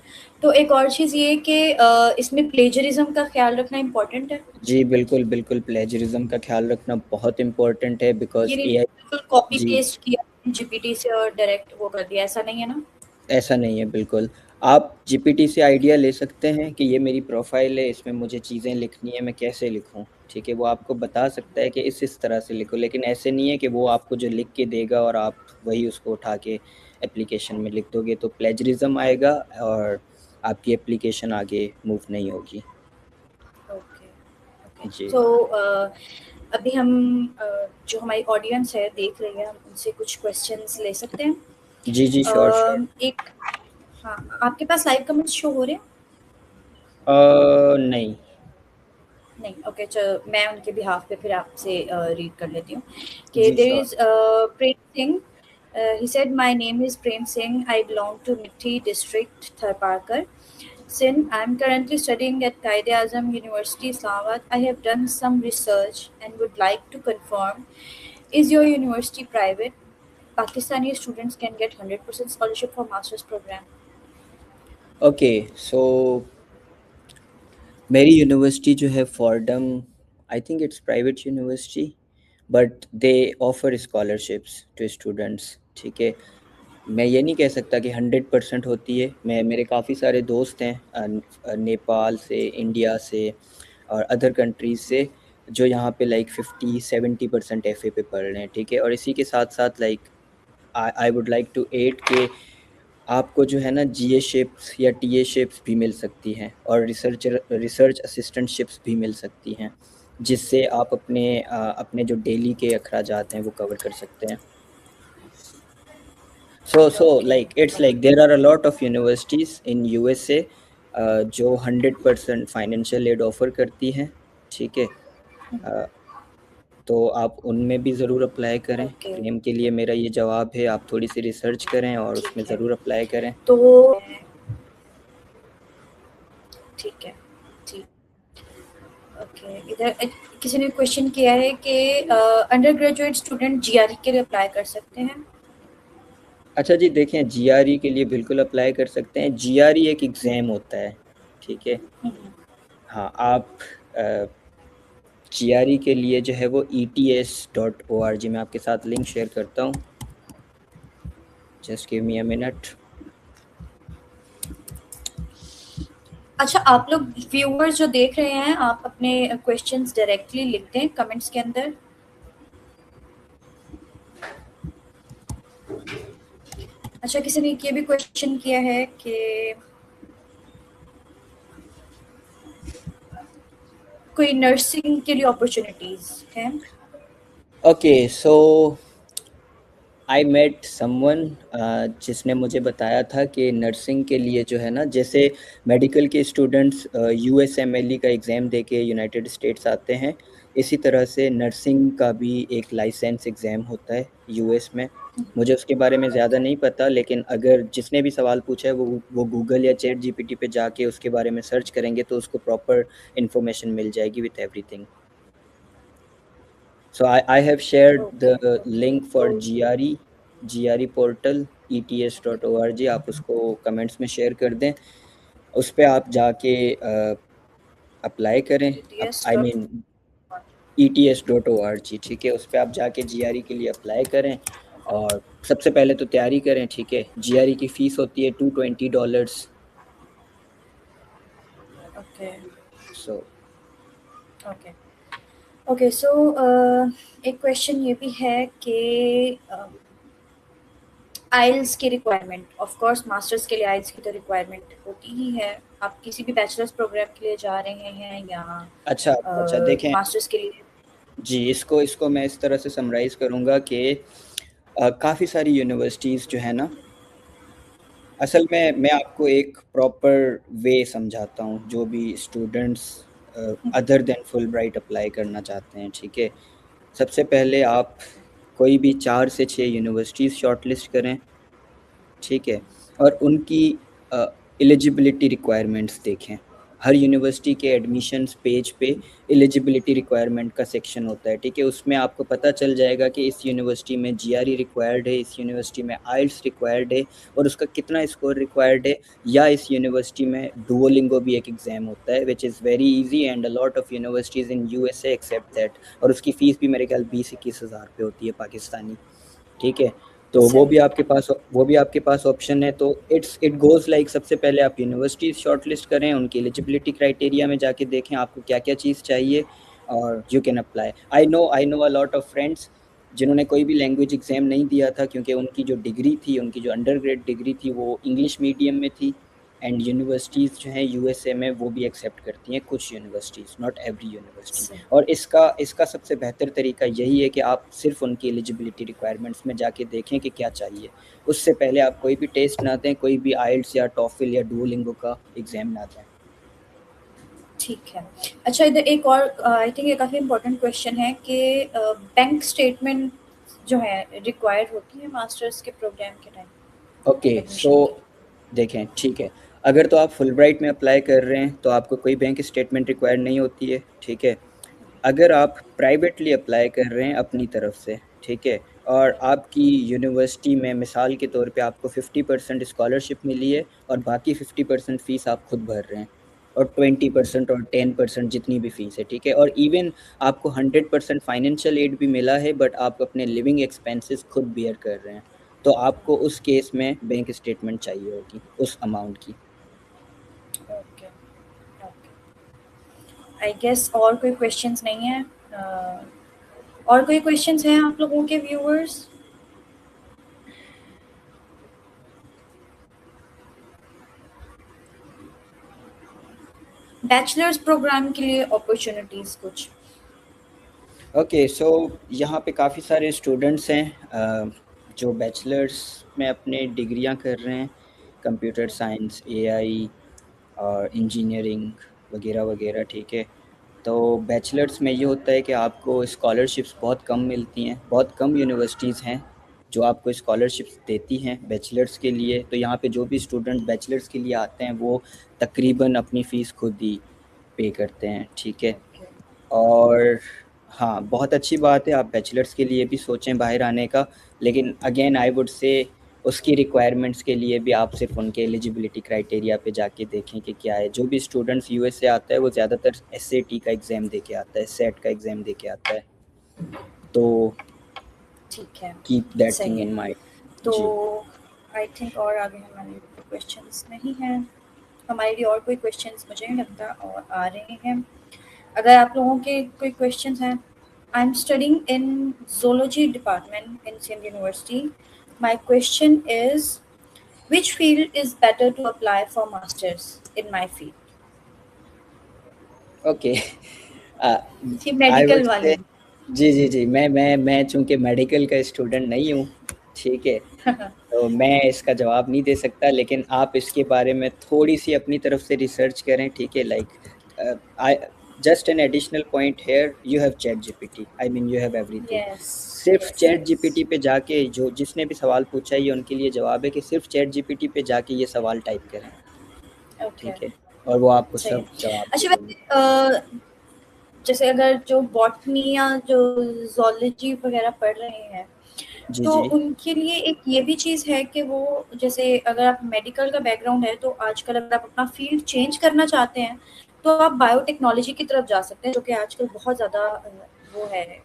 B: तो एक और चीज़ ये है कि इसमें प्लेजरिज़्म का ख़्याल रखना इम्पोर्टेंट है?
A: जी, बिल्कुल, बिल्कुल, प्लेजरिज़्म का ख़्याल रखना बहुत इम्पोर्टेंट है
B: ये
A: बिकॉज़
B: नहीं
A: एआई।
B: बिल्कुल कॉपी
A: जी।
B: पेस्ट किया जीपीटी से और डायरेक्ट वो कर दिया, ऐसा नहीं है ना?
A: ऐसा नहीं है बिल्कुल। आप जीपीटी से आइडिया ले सकते हैं कि ये मेरी प्रोफ़ाइल है, इसमें मुझे चीज़ें लिखनी है, मैं कैसे लिखूँ? ठीक है, वो आपको बता सकता है कि इस तरह से लिखो, लेकिन ऐसे नहीं है कि वो आपको जो लिख के देगा और आप वही उसको उठा के एप्लीकेशन में लिख दोगे, तो प्लेजरिज़्म आएगा और आपकी एप्लीकेशन आगे मूव नहीं होगी।
B: Okay, okay.
A: जी।
B: तो अभी हम जो हमारी ऑडियंस है देख रही है, हम उनसे कुछ क्वेश्चन्स ले सकते हैं?
A: जी, जी, श्योर, श्योर।
B: एक हाँ, आपके पास लाइव कमेंट्स शो हो रहे हैं?
A: नहीं।
B: नहीं, ओके, चलो मैं उनके बिहाफ़ पे फिर आपसे रीड कर लेती हूँ कि
A: जी,
B: there
A: sure.
B: Is Preeti Singh, He said, "My name is Prem Singh. I belong to Mithi district, Tharparkar. Since I'm currently studying at Quaid-e-Azam University, Islamabad, I have done some research and would like to confirm, is your university private? Pakistani students can get 100% scholarship for master's program."
A: Okay so मेरी university जो है Fordham, I think it's private university, but they offer scholarships to students, ठीक है। मैं ये नहीं कह सकता कि 100% होती है। मेरे काफ़ी सारे दोस्त हैं नेपाल से, इंडिया से और अदर कंट्रीज़ से, जो यहाँ पे लाइक 50-70% एफ पे पढ़ रहे हैं, ठीक है। और इसी के साथ साथ like I would like to add के आपको जो है ना जीए शिप्स या टीए शिप्स भी मिल सकती हैं और रिसर्च असिस्टेंटशिप्स भी मिल सकती हैं, जिससे आप अपने जो डेली के अखराजात हैं वो कवर कर सकते हैं। So
B: Okay.
A: like it's like there are a lot of universities in USA जो 100% फाइनेंशियल एड ऑफर करती हैं, ठीक है। तो आप उनमें भी ज़रूर अप्लाई करें।
B: Okay.
A: प्रेम के लिए मेरा ये जवाब है, आप थोड़ी सी रिसर्च करें और
B: ठीक
A: उसमें
B: है।
A: ज़रूर अप्लाई करें।
B: तो ठीक है, ठीक। ओके, इधर किसी ने क्वेश्चन किया है कि अंडर ग्रेजुएट स्टूडेंट जीआरई के लिए अप्लाई कर सकते हैं?
A: अच्छा जी, देखें, जीआरई के लिए बिल्कुल अप्लाई कर सकते हैं। जीआरई एक एग्ज़ाम होता है, ठीक है। हाँ, आप जीआरई के लिए जो है वो ETS.org, मैं आपके साथ लिंक शेयर करता हूँ। Just give me a minute.
B: अच्छा, आप लोग व्यूअर्स जो देख रहे हैं, आप अपने क्वेश्चंस डायरेक्टली लिख दें कमेंट्स के अंदर। अच्छा, किसी ने ये भी क्वेश्चन किया है कि कोई नर्सिंग के लिए अपॉर्चुनिटीज हैं?
A: Okay, so I met someone जिसने मुझे बताया था कि नर्सिंग के लिए जो है ना, जैसे मेडिकल के स्टूडेंट्स USMLE का एग्ज़ाम दे के यूनाइटेड स्टेट्स आते हैं, इसी तरह से नर्सिंग का भी एक लाइसेंस एग्ज़ाम होता है यूएस में। मुझे उसके बारे में ज़्यादा नहीं पता, लेकिन अगर जिसने भी सवाल पूछा है वो गूगल या चैट जीपीटी पे जाके उसके बारे में सर्च करेंगे तो उसको प्रॉपर इन्फॉर्मेशन मिल जाएगी with everything. So I have shared
B: okay,
A: the
B: okay.
A: link for
B: तो
A: GRE portal ETS.org, आप उसको कमेंट्स में शेयर कर दें। उस पे आप जाके अप्लाई करें।
B: TTS
A: I
B: dot
A: mean ETS.org, ठीक है। उस पे आप जाके GRE के लिए अप्लाई करें और सबसे पहले तो तैयारी करें, ठीक है। GRE की फ़ीस होती है $220।
B: Okay,
A: so
B: okay, okay. So एक क्वेश्चन ये भी है कि आइल्स की रिक्वायरमेंट, ऑफ कोर्स मास्टर्स के लिए आइल्स की तो रिक्वायरमेंट होती ही है। आप किसी भी बैचलर्स प्रोग्राम के लिए जा रहे हैं या
A: अच्छा, अच्छा, देखें
B: मास्टर्स के लिए?
A: जी, इसको मैं इस तरह से समराइज़ करूँगा कि काफ़ी सारी यूनिवर्सिटीज़ जो है ना, असल में मैं आपको एक प्रॉपर वे समझाता हूँ, जो भी students other than Fulbright apply करना चाहते हैं, ठीक है। सबसे पहले आप कोई भी 4 से 6 यूनिवर्सिटीज़ शॉर्टलिस्ट करें, ठीक है। और उनकी एलिजिबिलिटी रिक्वायरमेंट्स देखें। हर यूनिवर्सिटी के एडमिशन्स पेज पे एलिजिबिलिटी रिक्वायरमेंट का सेक्शन होता है, ठीक है। उसमें आपको पता चल जाएगा कि इस यूनिवर्सिटी में जीआरई रिक्वायर्ड है, इस यूनिवर्सिटी में आइल्स रिक्वायर्ड है और उसका कितना स्कोर रिक्वायर्ड है। या इस यूनिवर्सिटी में डुओलिंगो भी एक एग्ज़ाम होता है which is very easy and a lot of universities in USA accept that, और उसकी फ़ीस भी मेरे ख्याल 20-21 हज़ार रुपये होती है पाकिस्तानी, ठीक है। तो
B: सही।
A: वो भी आपके पास ऑप्शन है। तो इट गोज़ लाइक, सबसे पहले आप यूनिवर्सिटीज़ शॉर्टलिस्ट करें, उनकी एलिजिबिलिटी क्राइटेरिया में जाके देखें आपको क्या-क्या चीज़ चाहिए और you can apply. I know a lot of friends जिन्होंने कोई भी लैंग्वेज एग्ज़ाम नहीं दिया था, क्योंकि उनकी जो डिग्री थी, उनकी जो अंडरग्रेड डिग्री थी वो इंग्लिश मीडियम में थी। एंड यूनिवर्सिटीज़ जो हैं यूएसए में वो भी एक्सेप्ट करती हैं, कुछ यूनिवर्सिटीज़, नॉट एवरी यूनिवर्सिटी।
B: सही।
A: और इसका सबसे बेहतर तरीका यही है कि आप सिर्फ उनकी एलिजिबिलिटी रिक्वायरमेंट्स में जाके देखें कि क्या चाहिए। उससे पहले आप कोई भी टेस्ट ना दें, कोई भी आइल्स या टॉफिल या डुओलिंगो का एग्ज़ाम ना दें।
B: ठीक है। अच्छा, इधर एक और आई थिंक ये काफ़ी इम्पोर्टेंट क्वेश्चन है कि बैंक स्टेटमेंट जो है रिक्वायर्ड होती है मास्टर्स के प्रोग्राम के टाइम
A: ओके,
B: एडमिशन के
A: सो
B: लिए।
A: देखें, ठीक है, अगर तो आप फुलब्राइट में अप्लाई कर रहे हैं तो आपको कोई बैंक स्टेटमेंट रिक्वायर्ड नहीं होती है, ठीक है। अगर आप प्राइवेटली अप्लाई कर रहे हैं अपनी तरफ से, ठीक है, और आपकी यूनिवर्सिटी में मिसाल के तौर पे आपको 50% स्कॉलरशिप मिली है और बाकी 50% फ़ीस आप खुद भर रहे हैं, और 20% और 10% जितनी भी फ़ीस है, ठीक है, और इवन आपको 100% फाइनेंशियल एड भी मिला है, बट आप अपने लिविंग एक्सपेंसेस खुद बियर कर रहे हैं, तो आपको उस केस में बैंक स्टेटमेंट चाहिए होगी उस अमाउंट की।
B: Okay, okay. आई गेस और कोई क्वेश्चंस नहीं है। और कोई क्वेश्चंस हैं आप लोगों के व्यूअर्स? बैचलर्स प्रोग्राम के लिए अपॉर्चुनिटीज कुछ।
A: ओके, सो यहाँ पे काफ़ी सारे स्टूडेंट्स हैं जो बैचलर्स में अपने डिग्रियां कर रहे हैं, कंप्यूटर साइंस, एआई और इंजीनियरिंग वगैरह वगैरह, ठीक है। तो बैचलर्स में ये होता है कि आपको स्कॉलरशिप्स बहुत कम मिलती हैं, बहुत कम यूनिवर्सिटीज़ हैं जो आपको स्कॉलरशिप्स देती हैं बैचलर्स के लिए। तो यहाँ पे जो भी स्टूडेंट बैचलर्स के लिए आते हैं वो तकरीबन अपनी फ़ीस खुद ही पे करते हैं, ठीक है।
B: ओके,
A: और हाँ, बहुत अच्छी बात है, आप बैचलर्स के लिए भी सोचें बाहर आने का, लेकिन अगेन आई वुड से उसकी रिक्वायरमेंट्स के लिए भी आप सिर्फ उनके एलिजिबिलिटी क्राइटेरिया पे जाके देखें कि क्या है। जो भी स्टूडेंट्स यूएस से आता है वो ज़्यादातर एसएटी का एग्ज़ाम दे के आता है, सेट का एग्ज़ाम दे के आता है, तो
B: ठीक है,
A: कीप दैट
B: सही
A: थिंग
B: है।
A: In mind.
B: तो
A: जी।
B: आई थिंक और आगे हमारे क्वेश्चंस नहीं हैं। हमारे लिए और कोई क्वेश्चंस मुझे नहीं लगता और आ रहे हैं। अगर आप लोगों के कोई क्वेश्चंस हैं, I am studying in zoology department in same university. My question is which field is better to apply for masters in my field?
A: Okay.
B: ये
A: आई
B: मेडिकल
A: वुड से
B: वाली।
A: जी, जी, जी। मैं चूँकि मेडिकल का स्टूडेंट नहीं हूँ, ठीक है, तो मैं इसका जवाब नहीं दे सकता, लेकिन आप इसके बारे में थोड़ी-सी अपनी तरफ से रिसर्च करें, ठीक है? Like I just an additional point here, you have chat GPT, I mean you have everything.
B: Yes,
A: सिर्फ़
B: यस,
A: चैट
B: यस।
A: जीपीटी पे जाके जो जिसने भी सवाल पूछा है, ये उनके लिए जवाब है कि सिर्फ़ चैट जीपीटी पे जाके ये सवाल टाइप करें,
B: ओके,
A: ठीक है? और वो आपको
B: सही है।
A: सब जवाब दे
B: अच्छा
A: देंगे।
B: वैसे जैसे अगर जो बॉटनी या जो ज़ूलॉजी वगैरह पढ़ रहे हैं,
A: जी,
B: तो
A: जी।
B: उनके लिए एक ये भी चीज़ है कि वो जैसे अगर आप मेडिकल का बैकग्राउंड है, तो आजकल अगर आप अपना फ़ील्ड चेंज करना चाहते हैं, तो आप बायोटेक्नोलॉजी की तरफ जा सकते हैं, जो कि आजकल बहुत ज़्यादा वो है,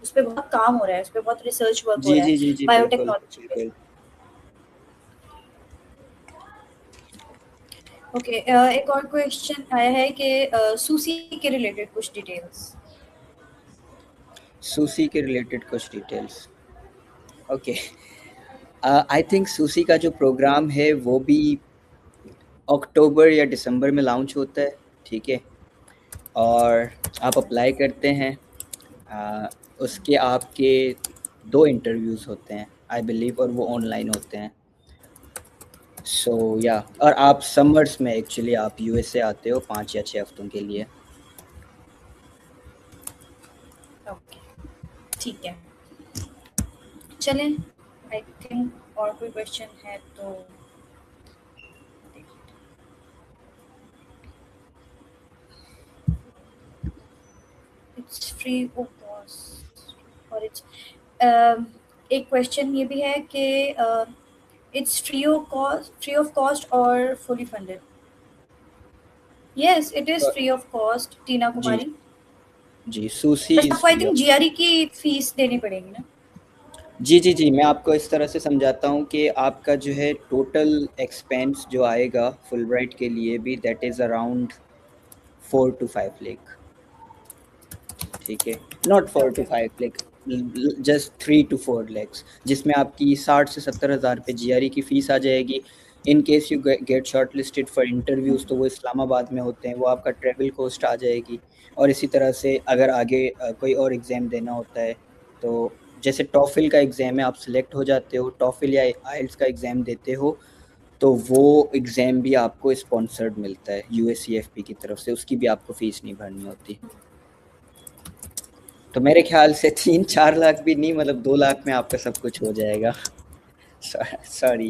B: उस पे बहुत काम हो रहा है, उस पे बहुत रिसर्च वर्क हो
A: जी,
B: रहा है,
A: जी, जी, जी, बिल्कुल,
B: बायोटेक्नोलॉजी पे।
A: बिल्कुल।
B: ओके, एक और क्वेश्चन आया है कि सूसी के रिलेटेड कुछ डिटेल्स।
A: सूसी के रिलेटेड कुछ details. Okay. I think SUSI का जो प्रोग्राम है वो भी अक्टूबर या दिसंबर में लॉन्च होता है, ठीक है, और आप अप्लाई करते हैं। अ, उसके आपके 2 इंटरव्यूज़ होते हैं आई बिलीव, और वो ऑनलाइन होते हैं। सो या और आप समर्स में एक्चुअली आप यूएस से आते हो 5 या 6 हफ्तों के लिए।
B: ओके, ठीक है। चलें, आई थिंक और कोई क्वेश्चन है तो इट्स फ्री ऑफ कॉस्ट और इट्स एक क्वेश्चन ये भी है कि इट्स फ्री ऑफ कॉस्ट और fully funded. Yes, it is
A: a,
B: free of cost, Tina
A: जी,
B: कुमारी।
A: जी, सूसी
B: बस
A: इज़
B: आपको I
A: free
B: think
A: of.
B: GRE की फीस देनी पड़ेगी ना?
A: जी, जी, जी, मैं आपको इस तरह से समझाता हूँ कि आपका जो है टोटल एक्सपेंस जो आएगा फुलब्राइट के लिए भी, that is around 4 to 5 lakh, ठीक है? Not 4 to
B: okay,
A: 5 lakh, just 3 to 4 lakhs, जिसमें आपकी 60 से 70 हज़ार रुपए जीआरई की फ़ीस आ जाएगी। In case you get shortlisted for interviews तो वो इस्लामाबाद में होते हैं, वो आपका ट्रैवल कॉस्ट आ जाएगी। और इसी तरह से अगर आगे कोई और एग्ज़ाम देना होता है, तो जैसे टॉफ़िल का एग्ज़ाम है, आप सेलेक्ट हो जाते हो, टॉफ़िल या आइल्स का एग्ज़ाम देते हो, तो वो एग्ज़ाम भी आपको स्पॉन्सर्ड मिलता है यूएससीएफपी की तरफ से, उसकी भी आपको फ़ीस नहीं भरनी होती। तो मेरे ख्याल से 3-4 लाख भी नहीं, मतलब 2 लाख में आपका सब कुछ हो जाएगा। Sorry.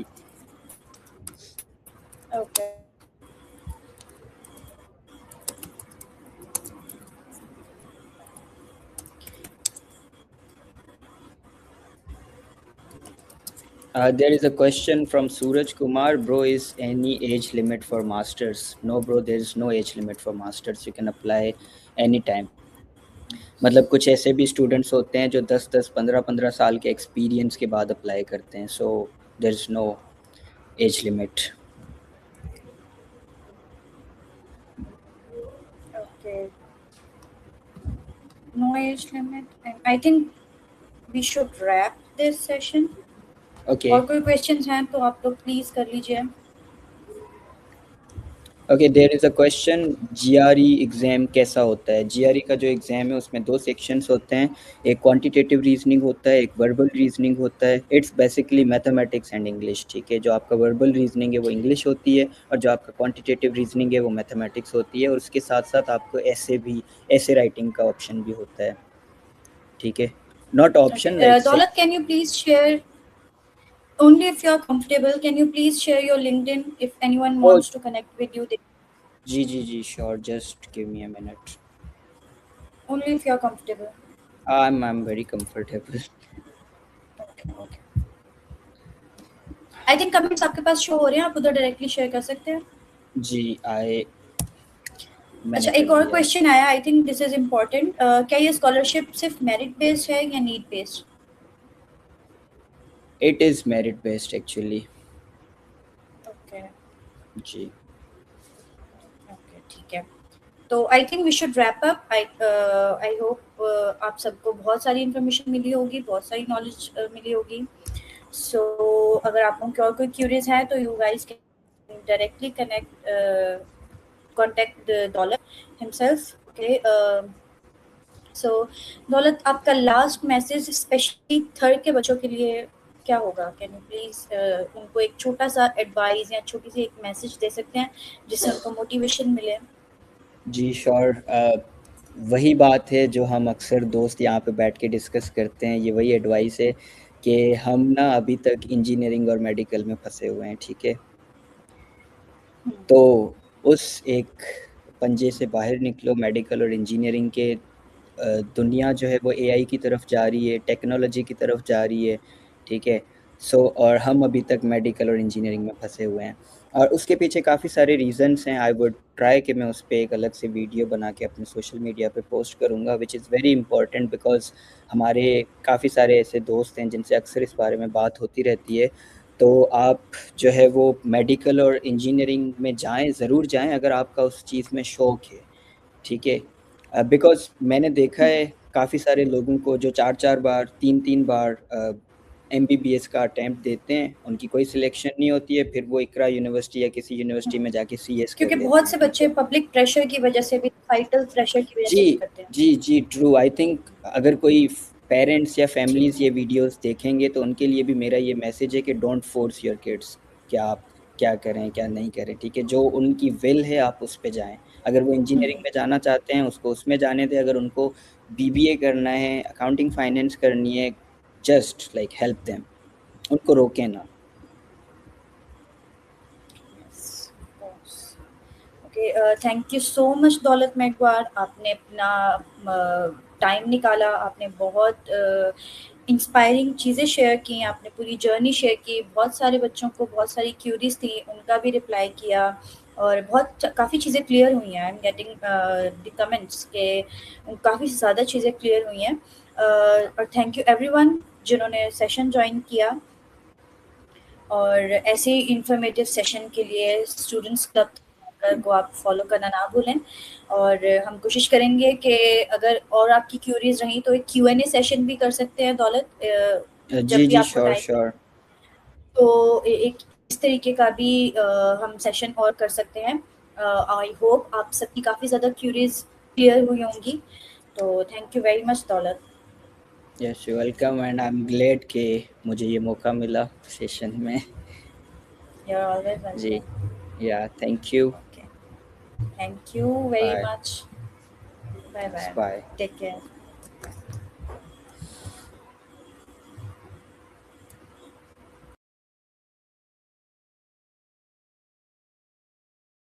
B: Okay.
A: There is a question from Suraj Kumar. Bro, is any age limit for masters? No, bro, there is no age limit for masters. You can apply anytime. मतलब कुछ ऐसे भी स्टूडेंट्स होते हैं जो 10-10, 15-15 साल के एक्सपीरियंस के बाद अप्लाई करते हैं. So there is no age limit.
B: Okay. No age limit. And I think we should wrap this session.
A: Okay.
B: और कोई क्वेश्चंस हैं तो आप लोग प्लीज कर लीजिए.
A: Okay, there is a question, GRE exam कैसा होता है? जीआरई का जो एग्ज़ाम है उसमें 2 सेक्शंस होते हैं, एक क्वांटिटेटिव रीजनिंग होता है, एक वर्बल रीजनिंग होता है. It's basically mathematics and English, ठीक है? जो आपका वर्बल रीजनिंग है वो इंग्लिश होती है और जो आपका क्वांटिटेटिव रीजनिंग है वो मैथमेटिक्स होती है, और उसके साथ-साथ आपको ऐसे राइटिंग का ऑप्शन भी होता है, ठीक है? Not option, like
B: Daulat, can you please share, only if you're comfortable, can you please share your LinkedIn if anyone
A: Oh,
B: wants to connect with you?
A: जी, sure, just give me a minute.
B: Only if you're comfortable.
A: I'm very comfortable.
B: Okay, okay. I think comments आपके पास show हो रहे हैं, आप उधर directly share कर सकते हैं.
A: जी, मैंने
B: अच्छा,
A: कर
B: एक और
A: दिया.
B: क्वेश्चन आया, I think this is important. क्या ये स्कॉलरशिप सिर्फ मेरिट बेस्ड है या need based?
A: It is merit based actually.
B: Okay.
A: जी.
B: ओके, ठीक है. तो I think we should wrap up. I hope आप सबको बहुत सारी इन्फॉर्मेशन मिली होगी, बहुत सारी नॉलेज मिली होगी. सो अगर आप लोगों की और कोई क्यूरीज है तो you guys can directly contact दौलत हिमसेल्फ. ओके. सो दौलत, आपका लास्ट मैसेज स्पेशली थर्ड के बच्चों के लिए क्या होगा? कैन यू प्लीज उनको एक छोटा सा एडवाइस या छोटी सी एक मैसेज दे सकते हैं जिससे उनको मोटिवेशन मिले?
A: जी, श्योर. वही बात है जो हम अक्सर दोस्त यहाँ पे बैठ के डिस्कस करते हैं, ये वही एडवाइस है कि हम ना अभी तक इंजीनियरिंग और मेडिकल में फंसे हुए हैं, ठीक है? तो उस एक पंजे से बाहर निकलो. मेडिकल और इंजीनियरिंग के दुनिया जो है वो एआई की तरफ जा रही है, टेक्नोलॉजी की तरफ जा रही है, ठीक है? और हम अभी तक मेडिकल और इंजीनियरिंग में फंसे हुए हैं, और उसके पीछे काफ़ी सारे रीज़न्स हैं. आई वुड ट्राई कि मैं उस पे एक अलग से वीडियो बना के अपने सोशल मीडिया पे पोस्ट करूँगा, विच इज़ वेरी इंपॉर्टेंट, बिकॉज़ हमारे काफ़ी सारे ऐसे दोस्त हैं जिनसे अक्सर इस बारे में बात होती रहती है. तो आप जो है वो मेडिकल और इंजीनियरिंग में जाएँ, ज़रूर जाएँ अगर आपका उस चीज़ में शौक है, ठीक है? बिकॉज़ मैंने देखा है काफ़ी सारे लोगों को जो 4-4 बार, 3-3 बार एमबीबीएस का अटेम्प्ट देते हैं, उनकी कोई सिलेक्शन नहीं होती है, फिर वो इकरा यूनिवर्सिटी या किसी यूनिवर्सिटी में जाके सीएस कर
B: क्योंकि
A: लेते
B: बहुत
A: हैं,
B: से
A: ठीक
B: बच्चे
A: है?
B: पब्लिक प्रेशर की वजह से भी, सोसाइटल प्रेशर की वजह से भी
A: जी,
B: करते हैं.
A: जी, ट्रू. आई थिंक अगर कोई पेरेंट्स या
B: ठीक
A: फैमिलीज़
B: है.
A: ये वीडियोज़ देखेंगे तो उनके लिए भी मेरा ये मैसेज है कि डोंट फोर्स योर किड्स, कि आप क्या करें, क्या नहीं करें, ठीक है? जो उनकी विल है आप उस पे जाएँ. अगर वो इंजीनियरिंग में जाना चाहते हैं उसको उसमें जाने दें, अगर उनको बीबीए करना है, अकाउंटिंग फाइनेंस करनी है, जस्ट लाइक हेल्प देम, उनको रोकें ना.
B: Okay, thank you so much दौलत मेघवार. आपने अपना टाइम निकाला, आपने बहुत इंस्पायरिंग चीज़ें शेयर की, आपने पूरी जर्नी शेयर की. बहुत सारे बच्चों को बहुत सारी क्यूरीज थी, उनका भी रिप्लाई किया, और बहुत काफ़ी चीज़ें क्लियर हुई हैं. I am getting the comments के काफ़ी ज़्यादा चीज़ें क्लियर हुई हैं. और थैंक यू एवरीवन जिन्होंने सेशन ज्वाइन किया. और ऐसे ही इंफॉर्मेटिव सेशन के लिए स्टूडेंट्स क्लब को आप फॉलो करना ना भूलें. और हम कोशिश करेंगे कि अगर और आपकी क्यूरीज रही तो एक Q&A सेशन भी कर सकते हैं दौलत, जब
A: जी,
B: भी आपको
A: श्योर,
B: टाइम.
A: श्योर.
B: तो एक इस तरीके का भी हम सेशन और कर सकते हैं. आई होप आप सबकी काफ़ी ज़्यादा क्यूरीज क्लियर हुई होंगी. तो thank you very much Daulat.
A: Yes, you welcome, and I am glad कि मुझे ये मौका मिला सेशन में.
B: यू आर ऑलवेज
A: जी,
B: welcome.
A: Yeah thank you.
B: Okay, thank you very
A: bye.
B: Much. Bye bye.
A: Bye.
B: Take care.